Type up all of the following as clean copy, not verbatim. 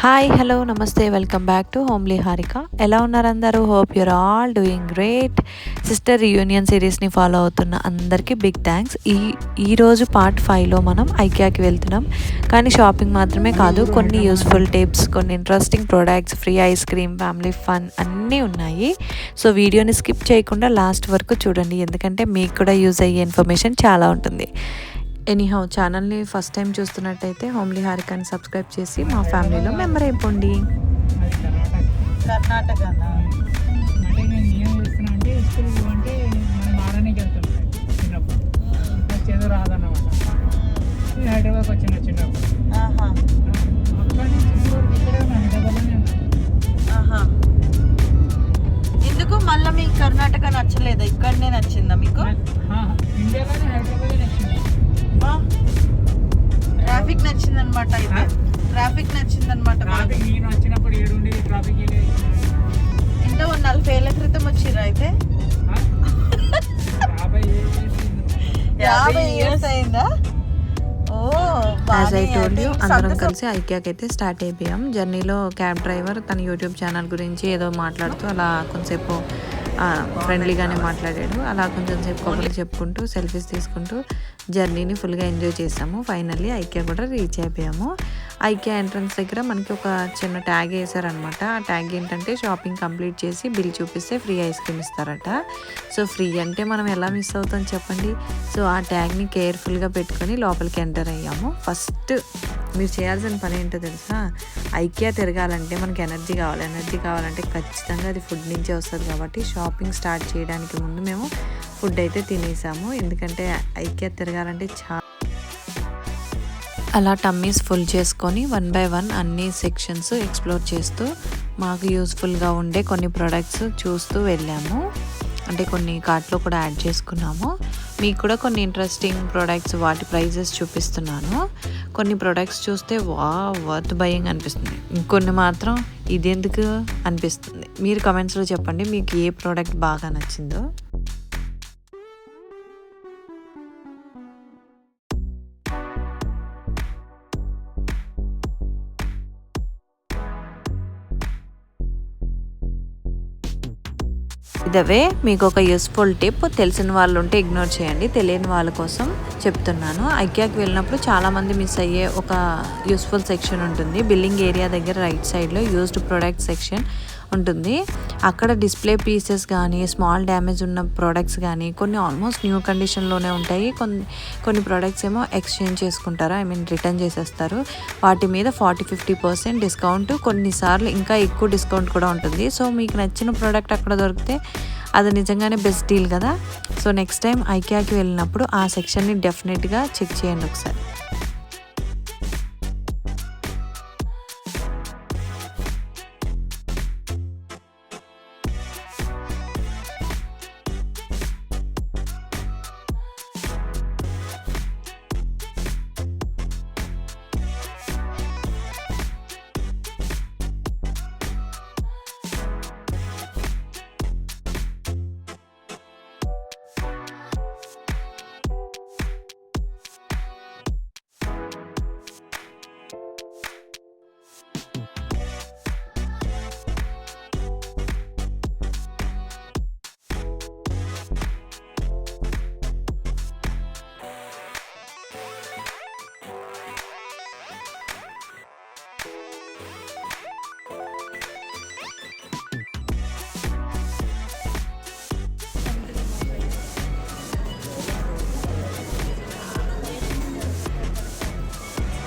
Hi hello నమస్తే welcome back to homely Harika. ఎలా ఉన్నారు అందరూ? Hope you're all doing great. Sister reunion సిరీస్ని ఫాలో అవుతున్న అందరికీ బిగ్ థ్యాంక్స్. ఈరోజు పార్ట్ 5లో మనం ఐకియాకి వెళ్తున్నాం. కానీ షాపింగ్ మాత్రమే కాదు, కొన్ని యూస్ఫుల్ టిప్స్, కొన్ని interesting products, free ice cream, family fun అన్నీ ఉన్నాయి. సో వీడియోని స్కిప్ చేయకుండా లాస్ట్ వరకు చూడండి, ఎందుకంటే మీకు కూడా యూజ్ అయ్యే ఇన్ఫర్మేషన్ చాలా ఉంటుంది. ఎనీహౌ, ఛానల్ని ఫస్ట్ టైం చూస్తున్నట్టయితే హోమ్లీ హారికాని సబ్స్క్రైబ్ చేసి మా ఫ్యామిలీలో మెంబర్ అయిపోండి. కర్ణాటక హైదరాబాద్ వచ్చిన చిన్నప్పుడు ఎందుకు మళ్ళీ మీకు కర్ణాటక నచ్చలేదా? ఇక్కడనే నచ్చిందా మీకు? ఇండియాలోనే హైదరాబాద్ నచ్చింది. ట్రాఫిక్ నచ్చిందనమాట. ట్రాఫిక్ నచ్చిందనమాట. నేను వచ్చినప్పుడు ఏడుండేది ట్రాఫిక్. ఎంతో 40 ఏళ్ళ క్రితం వచ్చిర్రు అయితే. 50 ఇయర్స్ అయిందా? యాజ్ ఐ టోల్డ్ యూ, అందరం కలిసి ఐకియాకి అయితే స్టార్ట్ అయిపోయాం. జర్నీలో క్యాబ్ డ్రైవర్ తన యూట్యూబ్ ఛానల్ గురించి ఏదో మాట్లాడుతూ అలా కొంచెంసేపు ఫ్రెండ్లీగానే మాట్లాడాడు. అలా కొంచెం సేపు కబుర్లు చెప్పుకుంటూ సెల్ఫీస్ తీసుకుంటూ జర్నీని ఫుల్గా ఎంజాయ్ చేసాము. ఫైనల్లీ ఐకియా కూడా రీచ్ అయిపోయాము. ఐకియా ఎంట్రన్స్ దగ్గర మనకి ఒక చిన్న ట్యాగ్ వేసారనమాట. ఆ ట్యాగ్ ఏంటంటే షాపింగ్ కంప్లీట్ చేసి బిల్ చూపిస్తే ఫ్రీ ఐస్ క్రీమ్ ఇస్తారట. సో ఫ్రీ అంటే మనం ఎలా మిస్ అవుతాం చెప్పండి. సో ఆ ట్యాగ్ని కేర్ఫుల్గా పెట్టుకొని లోపలికి ఎంటర్ అయ్యాము. ఫస్ట్ మీరు చేయాల్సిన పని ఏంటో తెలుసా? ఐకియా తిరగాలంటే మనకి ఎనర్జీ కావాలి. ఎనర్జీ కావాలంటే ఖచ్చితంగా అది ఫుడ్ నుంచే వస్తుంది. కాబట్టి షాపింగ్ స్టార్ట్ చేయడానికి ముందు మేము ఫుడ్ అయితే తినేసాము. ఎందుకంటే ఐకియా తిరగాలంటే అలా టమ్మీస్ ఫుల్ చేసుకొని 1 by 1 అన్ని సెక్షన్స్ ఎక్స్ప్లోర్ చేస్తూ మాకు యూస్ఫుల్గా ఉండే కొన్ని ప్రోడక్ట్స్ చూస్తూ వెళ్ళాము. అంటే కొన్ని కార్ట్లో కూడా యాడ్ చేసుకున్నాము. మీకు కూడా కొన్ని ఇంట్రెస్టింగ్ ప్రోడక్ట్స్, వాటి ప్రైజెస్ చూపిస్తున్నాను. కొన్ని ప్రోడక్ట్స్ చూస్తే వర్త్ బయింగ్ అనిపిస్తుంది, ఇంకొన్ని మాత్రం ఇదెందుకు అనిపిస్తుంది. మీరు కమెంట్స్లో చెప్పండి మీకు ఏ ప్రోడక్ట్ బాగా నచ్చిందో. ఇదవే మీకు ఒక యూస్ఫుల్ టిప్. తెలిసిన వాళ్ళు ఉంటే ఇగ్నోర్ చేయండి, తెలియని వాళ్ళ కోసం చెప్తున్నాను. ఐకియాకి వెళ్ళినప్పుడు చాలామంది మిస్ అయ్యే ఒక యూస్ఫుల్ సెక్షన్ ఉంటుంది. బిల్లింగ్ ఏరియా దగ్గర రైట్ సైడ్లో యూజ్డ్ ప్రొడక్ట్ సెక్షన్ ఉంటుంది. అక్కడ డిస్ప్లే పీసెస్ కానీ, స్మాల్ డ్యామేజ్ ఉన్న ప్రోడక్ట్స్ కానీ కొన్ని ఆల్మోస్ట్ న్యూ కండిషన్లోనే ఉంటాయి. కొన్ని ప్రోడక్ట్స్ ఏమో ఎక్స్చేంజ్ చేసుకుంటారు, రిటర్న్ చేసేస్తారు. వాటి మీద 40-50% డిస్కౌంట్, కొన్నిసార్లు ఇంకా ఎక్కువ డిస్కౌంట్ కూడా ఉంటుంది. సో మీకు నచ్చిన ప్రోడక్ట్ అక్కడ దొరికితే అది నిజంగానే బెస్ట్ డీల్ కదా. సో నెక్స్ట్ టైం ఐకియాకి వెళ్ళినప్పుడు ఆ సెక్షన్ని డెఫినెట్గా చెక్ చేయండి ఒకసారి.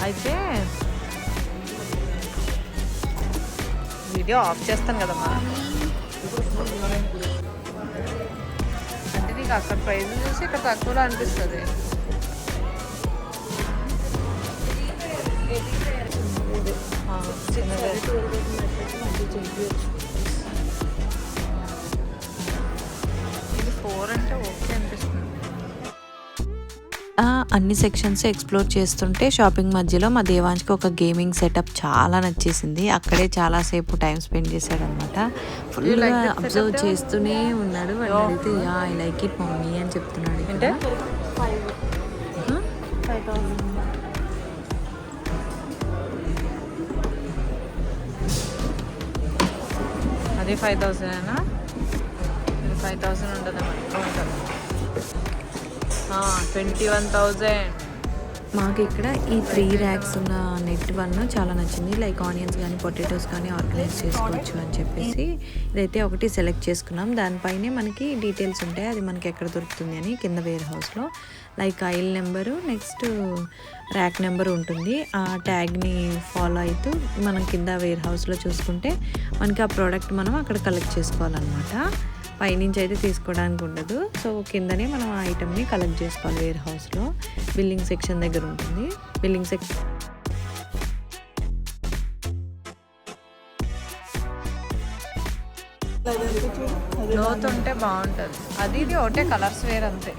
అయితే వీడియో ఆఫ్ చేస్తాను కదమ్మా. అంటే నీకు అక్కడ ప్రైజ్ చూసి ఇక్కడ తక్కువలో అనిపిస్తుంది. ఇది 4 అంటే ఓకే అనిపిస్తుంది. అన్ని సెక్షన్స్ ఎక్స్ప్లోర్ చేస్తుంటే షాపింగ్ మధ్యలో మా దేవాంజ్కి ఒక గేమింగ్ సెటప్ చాలా నచ్చేసింది. అక్కడే చాలాసేపు టైం స్పెండ్ చేశాడనమాట. ఫుల్గా అబ్జర్వ్ చేస్తూనే ఉన్నాడు. వాళ్ళు అడిగితే ఐ లైక్ ఇట్ మమ్మీ అని చెప్తున్నాడు. అంటే 5,000 అది 5,000 5,000 ఉంటుంది 21,000. మాకు ఇక్కడ ఈ 3 ర్యాక్స్ ఉన్న నెట్ వన్ చాలా నచ్చింది. లైక్ ఆనియన్స్ కానీ పొటాటోస్ కానీ ఆర్గనైజ్ చేసుకోవచ్చు అని చెప్పేసి ఇదైతే ఒకటి సెలెక్ట్ చేసుకున్నాం. దానిపైనే మనకి డీటెయిల్స్ ఉంటాయి, అది మనకి ఎక్కడ దొరుకుతుంది అని కింద వేర్ హౌస్లో. Like I'll number, next rack number ఉంటుంది. ఆ ట్యాగ్ని ఫాలో అవుతూ మనం కింద వేర్ హౌస్లో చూసుకుంటే మనకి ఆ ప్రోడక్ట్ మనం అక్కడ కలెక్ట్ చేసుకోవాలన్నమాట. పైనుంచి అయితే తీసుకోవడానికి ఉండదు. సో కిందనే మనం ఆ ఐటమ్ని కలెక్ట్ చేసుకోవాలి. వేర్ హౌస్లో బిల్లింగ్ సెక్షన్ దగ్గర ఉంటుంది. బిల్లింగ్ సెక్షన్ లోతు ఉంటే బాగుంటుంది. అది ఇది ఒకటే కలర్స్ వేర్ అంతే.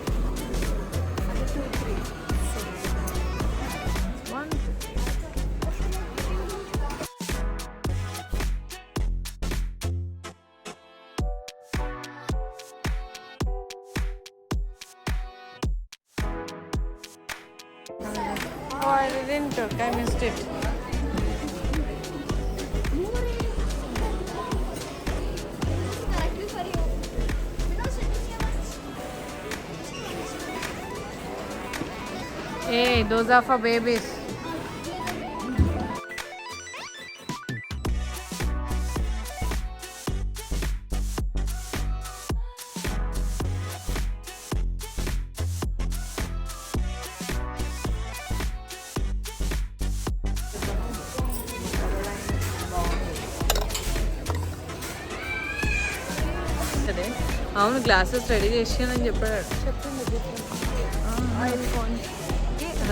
Oh, I didn't took. I missed it. Hey, those are for babies. అవును, గ్లాసెస్ రెడీ చేసానని చెప్పాడు.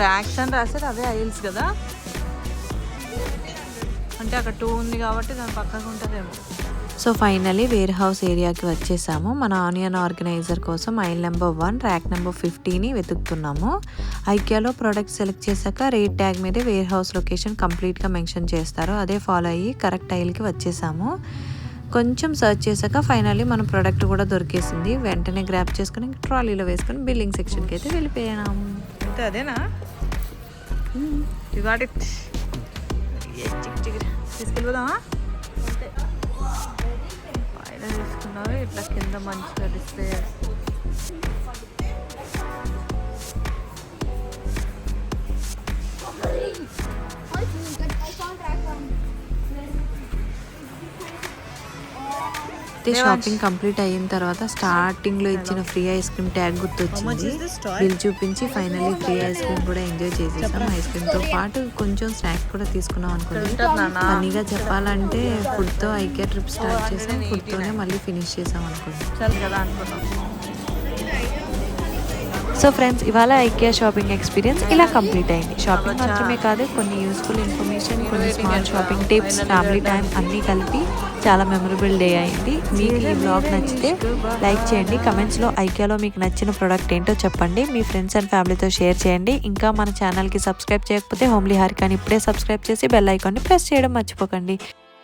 ర్యాక్స్ అని రాసారు, అవే ఐల్స్ కదా. అంటే అక్కడ 2 ఉంది కాబట్టి దాని పక్కకు ఉంటుందేమో. సో ఫైనలీ వేర్ హౌస్ ఏరియాకి వచ్చేసాము. మన ఆనియన్ ఆర్గనైజర్ కోసం ఐల్ నెంబర్ 1 ర్యాక్ నెంబర్ 50ని వెతుకుతున్నాము. ఐకియాలో ప్రోడక్ట్ సెలెక్ట్ చేశాక రేట్ ట్యాగ్ మీదే వేర్ హౌస్ లొకేషన్ కంప్లీట్గా మెన్షన్ చేస్తారు. అదే ఫాలో అయ్యి కరెక్ట్ ఐల్కి వచ్చేసాము. కొంచెం సర్చ్ చేశాక ఫైనల్లీ మన ప్రోడక్ట్ కూడా దొరికేసింది. వెంటనే గ్రాప్ చేసుకుని ట్రాలీలో వేసుకొని బిల్లింగ్ సెక్షన్కి అయితే వెళ్ళిపోయాము. అంతే, అదేనా? You got it. తీసుకెళ్ళిపోదామా? పైన తీసుకున్నారు, ఇట్లా కింద మంచిగా డిస్ప్లే. షాపింగ్ కంప్లీట్ అయిన తర్వాత స్టార్టింగ్లో ఇచ్చిన ఫ్రీ ఐస్ క్రీమ్ ట్యాగ్ గుర్తొచ్చింది. బిల్ చూపించి ఫైనల్లీ ఫ్రీ ఐస్ క్రీమ్ కూడా ఎంజాయ్ చేసేసాం. ఐస్ క్రీమ్తో పాటు కొంచెం స్నాక్స్ కూడా తీసుకున్నాం అనుకోండి. ఫన్నీగా చెప్పాలంటే ఫుడ్తో ఐకియా ట్రిప్ స్టార్ట్ చేసాం, ఫుడ్తోనే మళ్ళీ ఫినిష్ చేసాం అనుకోండి. సో ఫ్రెండ్స్, ఇవాళ ఐకియా షాపింగ్ ఎక్స్పీరియన్స్ ఇలా కంప్లీట్ అయింది. షాపింగ్ మాత్రమే కాదు, కొన్ని యూస్ఫుల్ ఇన్ఫర్మేషన్, కొన్ని small shopping tips, family time అన్నీ కలిపి చాలా మెమరబుల్ డే అయింది. మీకు ఈ బ్లాగ్ నచ్చితే లైక్ చేయండి. కమెంట్స్లో ఐకియాలో మీకు నచ్చిన ప్రోడక్ట్ ఏంటో చెప్పండి. మీ ఫ్రెండ్స్ అండ్ ఫ్యామిలీతో షేర్ చేయండి. ఇంకా మన ఛానల్కి సబ్స్క్రైబ్ చేయకపోతే హోమ్లీ హారికాని ఇప్పుడే సబ్స్క్రైబ్ చేసి బెల్ ఐకాన్ని ప్రెస్ చేయడం మర్చిపోకండి.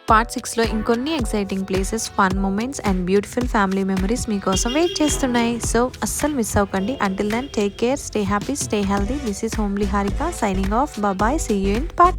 పార్ట్ 6లో ఇంకొన్ని exciting places, fun moments and beautiful family memories మీకోసం వెయిట్ చేస్తున్నాయి. సో అస్సలు మిస్ అవ్వకండి. Until then take care, stay happy, stay healthy. This is homely Harika signing off. Bye, see you in part